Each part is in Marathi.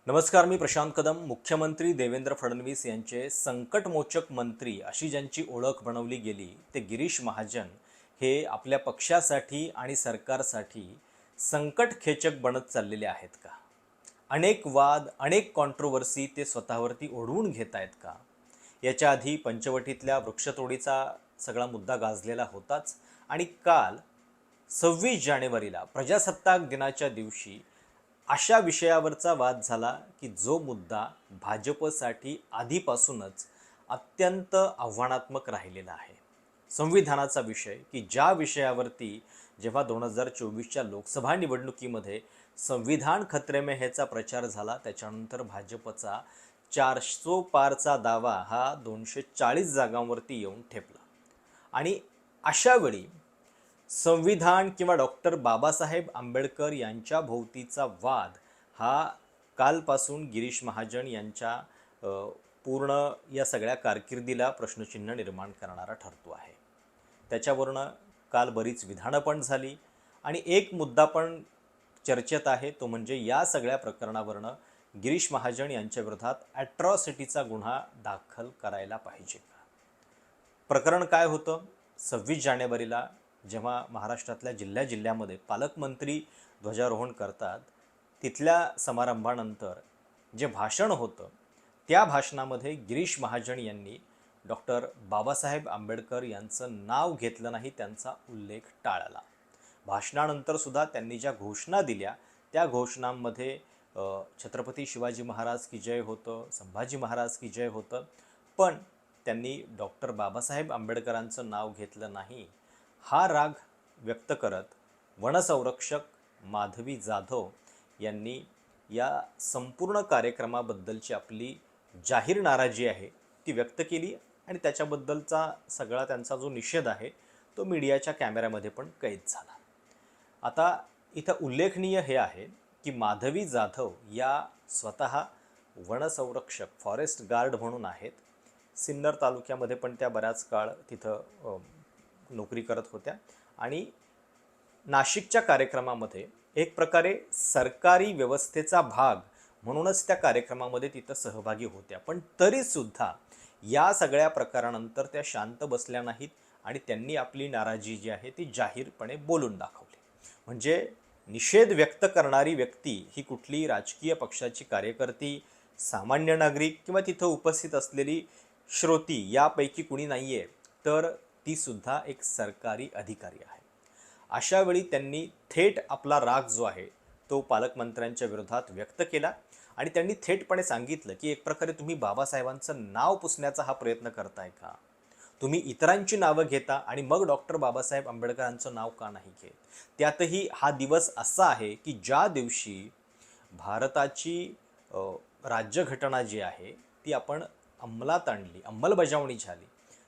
नमस्कार, मी प्रशांत कदम. मुख्यमंत्री देवेंद्र फडणवीस यांचे संकटमोचक मंत्री अशी ज्यांची ओळख बनवली गेली ते गिरीश महाजन हे आपल्या पक्षासाठी आणि सरकारसाठी संकटखेचक बनत चाललेले आहेत का? अनेक वाद, अनेक कॉन्ट्रोवर्सी ते स्वतःवरती ओढवून घेत आहेत का? याच्या आधी पंचवटीतल्या वृक्षतोडीचा सगळा मुद्दा गाजलेला होताच आणि काल 26 जानेवारीला प्रजासत्ताक दिनाच्या दिवशी अशा विषयावरचा वाद झाला की जो मुद्दा भाजपसाठी आधीपासूनच अत्यंत आव्हानात्मक राहिलेला आहे. संविधानाचा विषय की ज्या विषयावरती जेव्हा 2024च्या लोकसभा निवडणुकीमध्ये संविधान खतरे में हेचा प्रचार झाला, त्याच्यानंतर भाजपचा 400 पारचा दावा हा 240 जागांवरती येऊन ठेपला. आणि अशावेळी संविधान किंवा डॉक्टर बाबासाहेब आंबेडकर यांच्या भोवतीचा वाद हा कालपासून गिरीश महाजन यांच्या पूर्ण या सगळ्या कारकिर्दीला प्रश्नचिन्ह निर्माण करणारा ठरतो आहे. त्याच्यावरनं काल बरीच विधानं पण झाली आणि एक मुद्दा पण चर्चेत आहे, तो म्हणजे या सगळ्या प्रकरणावरनं गिरीश महाजन यांच्या विरोधात ॲट्रॉसिटीचा गुन्हा दाखल करायला पाहिजे का? प्रकरण काय होतं? 26 जानेवारीला जेव्हा महाराष्ट्रातल्या जिल्ह्यामध्ये पालकमंत्री ध्वजारोहण करतात, तिथल्या समारंभानंतर जे भाषण होतं त्या भाषणामध्ये गिरीश महाजन यांनी डॉक्टर बाबासाहेब आंबेडकर यांचं नाव घेतलं नाही, त्यांचा उल्लेख टाळला. भाषणानंतर सुद्धा त्यांनी ज्या घोषणा दिल्या त्या घोषणांमध्ये छत्रपती शिवाजी महाराज की जय होतं, संभाजी महाराज की जय होतं, पण त्यांनी डॉक्टर बाबासाहेब आंबेडकरांचं नाव घेतलं नाही. हा राग व्यक्त करत वनसंरक्षक माधवी जाधव यांनी या संपूर्ण कार्यक्रमाबद्दलची आपली जाहीर नाराजी आहे ती व्यक्त केली आणि त्याच्याबद्दलचा सगळा त्यांचा जो निषेध आहे तो मीडियाच्या कॅमेऱ्यामध्ये पण कैद झाला. आता इथं उल्लेखनीय हे आहे की माधवी जाधव या स्वतः वनसंरक्षक फॉरेस्ट गार्ड म्हणून आहेत. सिन्नर तालुक्यामध्ये पण त्या बऱ्याच काळ तिथं नोकरी करत होत्या आणि नाशिकच्या कार्यक्रमामध्ये एक प्रकारे सरकारी व्यवस्थेचा भाग म्हणूनच त्या कार्यक्रमामध्ये तिथं सहभागी होत्या. पण तरीसुद्धा या सगळ्या प्रकारानंतर त्या शांत बसल्या नाहीत आणि त्यांनी आपली नाराजी जी आहे ती जाहीरपणे बोलून दाखवली. म्हणजे निषेध व्यक्त करणारी व्यक्ती ही कुठली राजकीय पक्षाची कार्यकर्ती, सामान्य नागरिक किंवा तिथं उपस्थित असलेली श्रोती यापैकी कुणी नाही आहे, तर ती सुद्धा एक सरकारी अधिकारी आहे. अशा वेळी त्यांनी थेट आपला राग जो आहे तो पालकमंत्र्यांच्या विरोधात व्यक्त केला आणि त्यांनी थेटपणे सांगितलं की एक प्रकारे तुम्ही बाबासाहेबांचं नाव पुसण्याचा हा प्रयत्न करताय का? तुम्ही इतरांची नावं घेता आणि मग डॉक्टर बाबासाहेब आंबेडकरांचं नाव का नाही घेत? त्यातही हा दिवस असा आहे की ज्या दिवशी भारताची राज्यघटना जी आहे ती आपण अंमलात आणली, अंमलबजावणी झाली.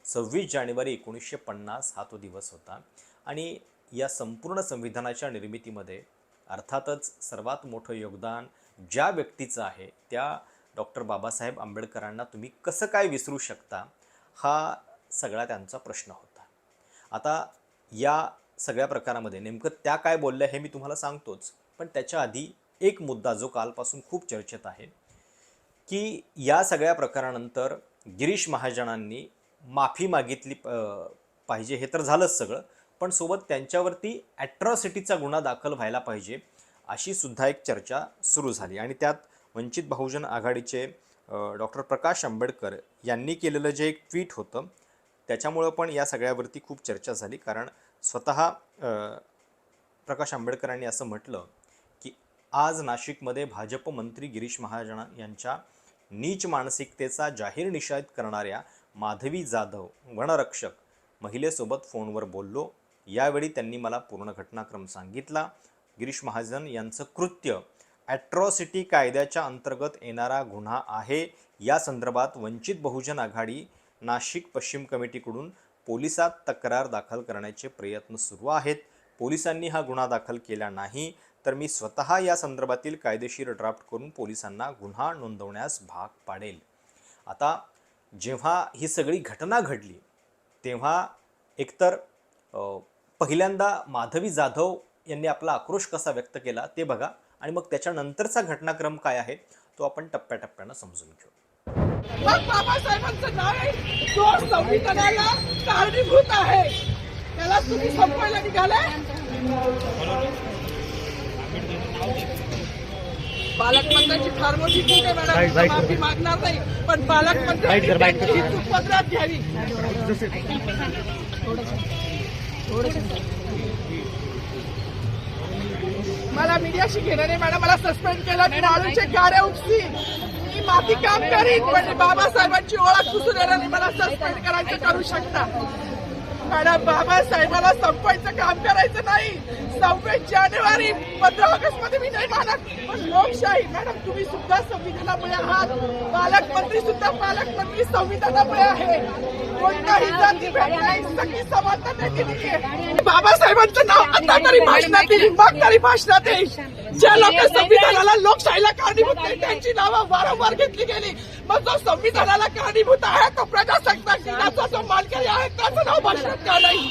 26 जानेवारी 1950 हा तो दिवस होता आणि या संपूर्ण संविधानाच्या निर्मितीमध्ये अर्थातच सर्वात मोठं योगदान ज्या व्यक्तीचं आहे त्या डॉक्टर बाबासाहेब आंबेडकरांना तुम्ही कसं काय विसरू शकता, हा सगळा त्यांचा प्रश्न होता. आता या सगळ्या प्रकारामध्ये नेमकं त्या काय बोलल्या हे मी तुम्हाला सांगतोच, पण त्याच्या आधी एक मुद्दा जो कालपासून खूप चर्चेत आहे की या सगळ्या प्रकारानंतर गिरीश महाजनांनी माफी मागितली पाहिजे. हे तर झालंच सगळं, पण सोबत त्यांच्यावरती ॲट्रॉसिटीचा गुन्हा दाखल व्हायला पाहिजे अशी सुद्धा एक चर्चा सुरू झाली. आणि त्यात वंचित बहुजन आघाडीचे डॉक्टर प्रकाश आंबेडकर यांनी केलेलं जे एक ट्विट होतं त्याच्यामुळं पण या सगळ्यावरती खूप चर्चा झाली. कारण स्वतः प्रकाश आंबेडकरांनी असं म्हटलं की आज नाशिकमध्ये भाजप मंत्री गिरीश महाजन यांच्या नीच मानसिकतेचा जाहीर निषेध करणाऱ्या माधवी जाधव वनरक्षक महिलेसोबत फोनवर बोललो. यावेळी त्यांनी मला पूर्ण घटनाक्रम सांगितला. गिरीश महाजन यांचं कृत्य ॲट्रॉसिटी कायद्याच्या अंतर्गत येणारा गुन्हा आहे. या संदर्भात वंचित बहुजन आघाडी नाशिक पश्चिम कमिटीकडून पोलिसात तक्रार दाखल करण्याचे प्रयत्न सुरू आहेत. पोलिसांनी हा गुन्हा दाखल केला नाही तर मी स्वतः या संदर्भातील कायदेशीर ड्राफ्ट करून पोलिसांना गुन्हा नोंदवण्यास भाग पाडेल. आता जेव्हा ही सगळी घटना घडली तेव्हा एकतर पहिल्यांदा माधवी जाधव यांनी आपला आक्रोश कसा व्यक्त केला ते बघा आणि मग त्याच्यानंतरचा घटनाक्रम काय आहे तो आपण टप्प्याटप्प्यानं समजून घेऊ. मग बाबासाहेबांचं नाव आहे तो संविधानाला कारणीभूत आहे, त्याला तुम्ही संपवायला निघालाय. पालकमंत्र्यांची फार मोठी चूक आहे मॅडम, माफी मागणार नाही, पण पालकमंत्र्यांची चूक पदरात घ्यावी. मला मीडियाशी घेणं नाही मॅडम, मला सस्पेंड केलं, मी वाळूचे गाड्या उपसी, मी माती काम करीन, पण बाबासाहेबांची ओळख पुसून येणार नाही. मला सस्पेंड करायचं करू शकता मॅडम, बाबासाहेबाला संपवायचं काम करायचं नाही. 26 जानेवारी 15 ऑगस्ट मध्ये मी नाही मानत, पण लोकशाही मॅडम, तुम्ही सुद्धा संविधानामुळे आहात, पालकमंत्री सुद्धा पालकमंत्री संविधानामुळे आहे. कोणताही जातीभेद नाही, सगळी समानता दिली आहे. बाबासाहेबांचं नाव आता तरी भाषणात येईल, मग तरी भाषणात येईल. ज्या लोक संविधानाला लोकशाहीला कारणीभूत नाही त्यांची नावं वारंवार घेतली गेली, मग जो संविधानाला कारणीभूत आहे तो प्रजासत्ताकाचा जो मालकी आहे त्याचं नाव भाषणात का नाही.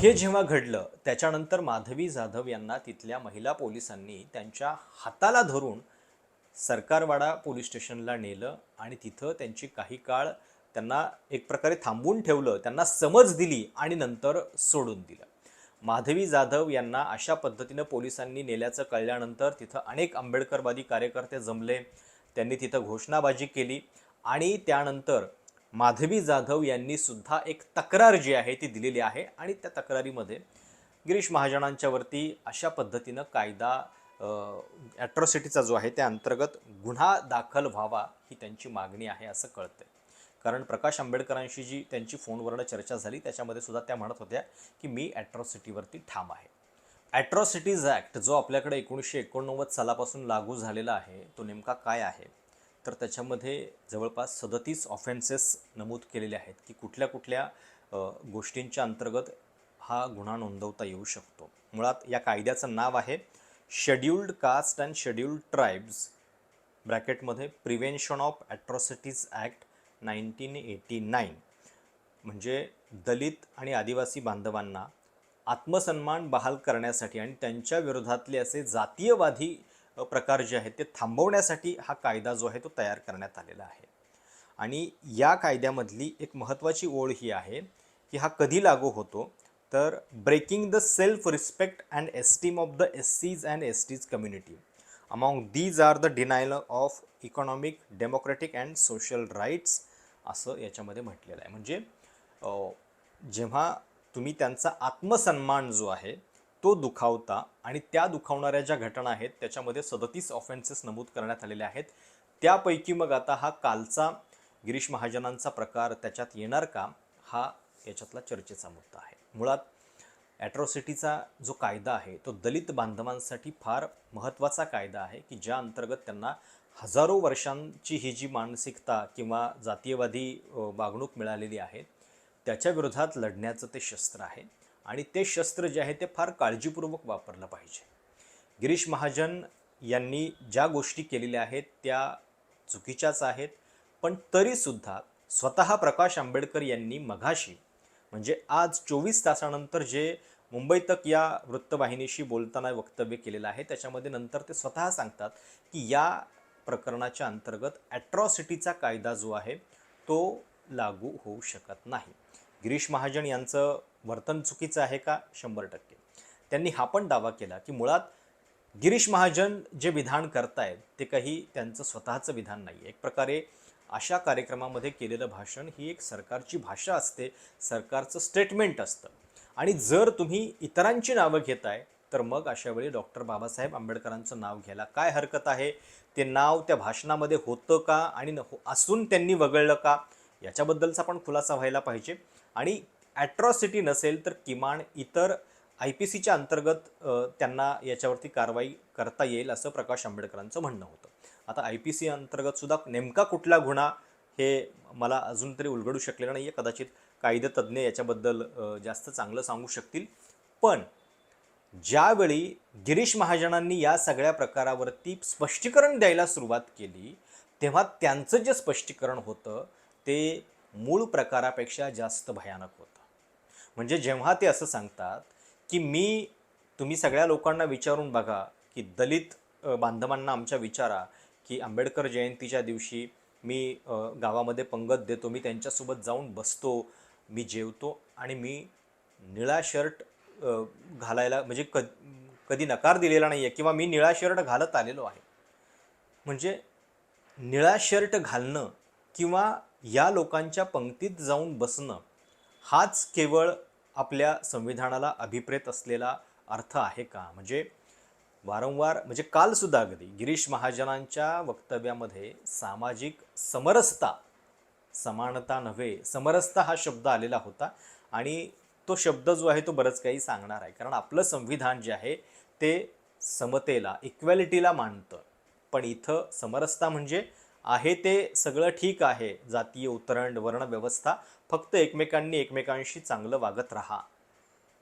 हे जेव्हा घडलं त्याच्यानंतर माधवी जाधव यांना तिथल्या महिला पोलिसांनी त्यांच्या हाताला धरून सरकारवाडा पोलीस स्टेशनला नेलं आणि तिथं त्यांची काही काळ त्यांना एक प्रकारे थांबवून ठेवलं, त्यांना समज दिली आणि नंतर सोडून दिलं. माधवी जाधव यांना अशा पद्धतीनं पोलिसांनी नेल्याचं कळल्यानंतर तिथं अनेक आंबेडकरवादी कार्यकर्ते जमले, त्यांनी तिथं घोषणाबाजी केली आणि त्यानंतर माधवी जाधव यांनी सुद्धा एक तक्रार जी आहे ती दिलेली आहे आणि त्या तक्रारीमध्ये गिरीश महाजनांच्यावरती अशा पद्धतीनं कायदा ॲट्रॉसिटीचा जो आहे त्या अंतर्गत गुन्हा दाखल व्हावा ही त्यांची मागणी आहे असं कळतंय. कारण प्रकाश आंबेडकरांशी जी त्यांची फोनवरनं चर्चा झाली त्याच्यामध्ये सुद्धा त्या म्हणत होत्या की मी ॲट्रॉसिटीवरती ठाम आहे. ॲट्रॉसिटीज ॲक्ट जो आपल्याकडे 1989 सालापासून लागू झालेला आहे तो नेमका काय आहे, तर त्याच्यामध्ये जवळपास 37 ऑफेन्सेस नमूद केलेले आहेत की कुठल्या कुठल्या गोष्टींच्या अंतर्गत हा गुन्हा नोंदवता येऊ शकतो. मुळात या कायद्याचं नाव आहे scheduled caste and scheduled tribes ब्रॅकेटमध्ये प्रिव्हेन्शन ऑफ ॲट्रॉसिटीज ॲक्ट 1989. म्हणजे दलित आणि आदिवासी बांधवांना आत्मसन्मान बहाल करण्यासाठी आणि त्यांच्या विरोधातले असे जातीयवादी प्रकार जे आहेत ते थांबवण्यासाठी हा कायदा जो आहे तो तयार करण्यात आलेला आहे. आणि या कायद्यामधली एक महत्त्वाची ओळ ही आहे की हा कधी लागू होतो, तर breaking the self respect and esteem of the SCs and STs community among these are the denial of economic democratic and social rights असं याच्यामध्ये म्हटलेलं आहे. म्हणजे जेव्हा तुम्ही त्यांचा आत्मसन्मान जो आहे तो दुखावता आणि त्या दुखावणाऱ्या ज्या घटना आहेत त्याच्यामध्ये 37 ऑफेन्सेस नमूद करण्यात आलेले आहेत. त्यापैकी मग आता हा कालचा गिरीश महाजनांचा प्रकार त्याच्यात येणार का, हा याच्यातला चर्चेचा मुद्दा आहे. मुळात ॲट्रॉसिटीचा जो कायदा आहे तो दलित बांधवांसाठी फार महत्त्वाचा कायदा आहे की ज्या अंतर्गत त्यांना हजारो वर्षांची ही जी मानसिकता किंवा जातीयवादी वागणूक मिळालेली आहे त्याच्या विरोधात लढण्याचं ते शस्त्र आहे आणि ते शस्त्र जे आहे ते फार काळजीपूर्वक वापरलं पाहिजे. गिरीश महाजन यांनी ज्या गोष्टी केलेल्या आहेत त्या चुकीच्याच आहेत, पण तरीसुद्धा स्वतः प्रकाश आंबेडकर यांनी मघाशी म्हणजे आज 24 तासानंतर जे मुंबई तक या वृत्तवाहिनीशी बोलताना वक्तव्य केलेलं आहे त्याच्यामध्ये नंतर ते स्वतः सांगतात की या प्रकरणाच्या अंतर्गत ॲट्रॉसिटीचा कायदा जो आहे तो लागू होऊ शकत नाही. गिरीश महाजन यांचं वर्तन चुकीचं आहे का? 100%. त्यांनी हा पण दावा केला की मुळात गिरीश महाजन जे विधान करतायत ते काही त्यांचं स्वतःचं विधान नाही. एक प्रकारे अशा कार्यक्रमामध्ये केलेलं भाषण ही एक सरकारची भाषा असते, सरकारचं स्टेटमेंट असतं आणि जर तुम्ही इतरांची नावं घेताय तर मग अशा वेळी डॉक्टर बाबासाहेब आंबेडकरांचं नाव घ्यायला काय हरकत आहे? ते नाव त्या भाषणामध्ये होतं का आणि असून त्यांनी वगळलं का याच्याबद्दलचा पण खुलासा व्हायला पाहिजे. आणि ॲट्रॉसिटी नसेल तर किमान इतर IPCच्या अंतर्गत त्यांना याच्यावरती कारवाई करता येईल असं प्रकाश आंबेडकरांचं म्हणणं होतं. आता IPC अंतर्गत सुद्धा नेमका कुठला गुन्हा हे मला अजून तरी उलगडू शकलेलं नाही आहे. कदाचित कायदेतज्ञ याच्याबद्दल जास्त चांगलं सांगू शकतील. पण ज्यावेळी गिरीश महाजनांनी या सगळ्या प्रकारावरती स्पष्टीकरण द्यायला सुरुवात केली तेव्हा त्यांचं जे स्पष्टीकरण होतं ते मूळ प्रकारापेक्षा जास्त भयानक होतं. म्हणजे जेव्हा ते असं सांगतात की तुम्ही सगळ्या लोकांना विचारून बघा की दलित बांधवांना आमच्या विचारा की आंबेडकर जयंतीच्या दिवशी मी गावामध्ये पंगत देतो, मी त्यांच्यासोबत जाऊन बसतो, मी जेवतो आणि मी निळा शर्ट घालायला म्हणजे कधी नकार दिलेला नाही आहे किंवा मी निळा शर्ट घालत आलेलो आहे. म्हणजे निळा शर्ट घालणं किंवा या लोकांच्या पंक्तीत जाऊन बसणं हाच केवळ आपल्या संविधानाला अभिप्रेत असलेला अर्थ आहे का? म्हणजे वारंवार म्हणजे कालसुद्धा अगदी गिरीश महाजनांच्या वक्तव्यामध्ये सामाजिक समरसता, समानता नव्हे समरसता हा शब्द आलेला होता आणि तो शब्द जो आहे तो बरंच काही सांगणार आहे. कारण आपलं संविधान जे आहे ते समतेला, इक्वॅलिटीला मानतं. पण इथं समरसता म्हणजे आहे ते सगळं ठीक आहे, जातीय उतरंड, वर्णव्यवस्था, फक्त एकमेकांशी चांगलं वागत राहा,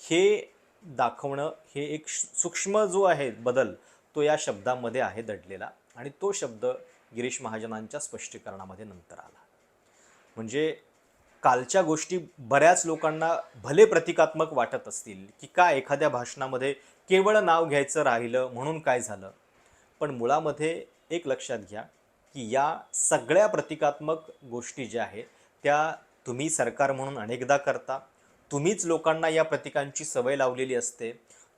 हे दाखवणं, हे एक सूक्ष्म जो आहे बदल तो या शब्दामध्ये आहे दडलेला आणि तो शब्द गिरीश महाजनांच्या स्पष्टीकरणामध्ये नंतर आला. म्हणजे कालच्या गोष्टी बऱ्याच लोकांना भले प्रतिकात्मक वाटत असतील की काय एखाद्या भाषणामध्ये केवळ नाव घ्यायचं राहिलं म्हणून काय झालं, पण मुळामध्ये एक लक्षात घ्या की या सगळ्या प्रतिकात्मक गोष्टी ज्या आहेत त्या तुम्ही सरकार म्हणून अनेकदा करता, तुम्हीच लोकांना या प्रतीकांची सवय लावलेली असते,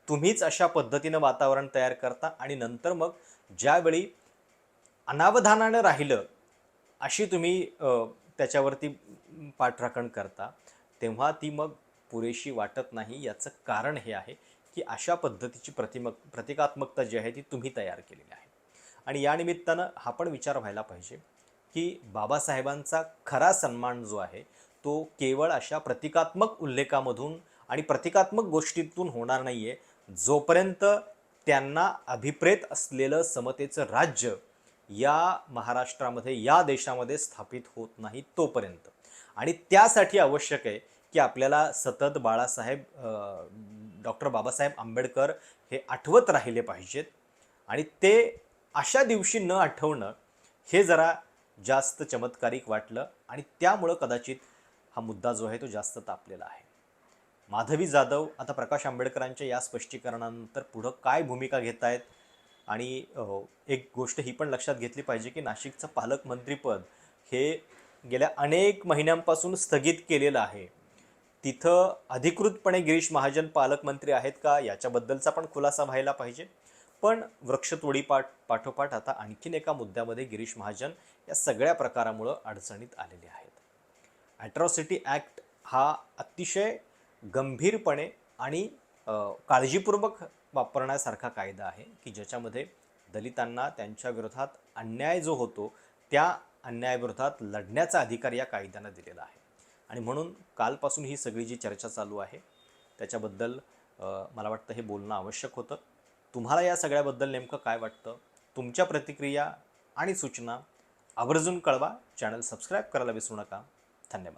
तुम्हीच अशा पद्धतीनं वातावरण तयार करता आणि नंतर मग ज्यावेळी अनावधानानं राहिलं अशी तुम्ही त्याच्यावरती पाठराखण करता तेव्हा ती मग पुरेशी वाटत नाही. याचं कारण हे आहे की अशा पद्धतीची प्रतिकात्मकता जी आहे ती तुम्ही तयार केलेली आहे. आणि या निमित्तानं हा पण विचार व्हायला पाहिजे की बाबासाहेबांचा खरा सन्मान जो आहे तो केवळ अशा प्रतिकात्मक उल्लेखामधून आणि प्रतिकात्मक गोष्टीतून होणार नाही आहे, जोपर्यंत त्यांना अभिप्रेत असलेलं समतेचं राज्य या महाराष्ट्रामध्ये, या देशामध्ये स्थापित होत नाही तोपर्यंत. आणि त्यासाठी आवश्यक आहे की आपल्याला सतत डॉक्टर बाबासाहेब आंबेडकर हे आठवत राहिले पाहिजेत आणि ते अशा दिवशी न आठवणं हे जरा जास्त चमत्कारिक वाटलं आणि त्यामुळं कदाचित हा मुद्दा जो आहे तो जास्त तापलेला आहे. माधवी जाधव आता प्रकाश आंबेडकरांच्या या स्पष्टीकरणानंतर पुढं काय भूमिका घेत आहेत आणि एक गोष्ट ही पण लक्षात घेतली पाहिजे की नाशिकचं पालकमंत्रीपद हे गेल्या अनेक महिन्यांपासून स्थगित केलेलं आहे. तिथं अधिकृतपणे गिरीश महाजन पालकमंत्री आहेत का याच्याबद्दलचा पण खुलासा व्हायला पाहिजे. पण वृक्षतोडी पाठोपाठ आता आणखीन एका मुद्द्यामध्ये गिरीश महाजन या सगळ्या प्रकारामुळं अडचणीत आलेले आहेत. ॲट्रॉसिटी ॲक्ट हा अतिशय गंभीरपणे आणि काळजीपूर्वक वापरण्यासारखा कायदा आहे की ज्याच्यामध्ये दलितांना त्यांच्या विरोधात अन्याय जो होतो त्या अन्यायाविरोधात लढण्याचा अधिकार या कायद्यानं दिलेला आहे. आणि म्हणून कालपासून ही सगळी जी चर्चा चालू आहे त्याच्याबद्दल मला वाटतं हे बोलणं आवश्यक होतं. तुम्हाला या सगळ्याबद्दल नेमकं काय वाटतं? तुमच्या प्रतिक्रिया आणि सूचना आवर्जून कळवा. चॅनल सबस्क्राईब करायला विसरू नका. धन्यवाद.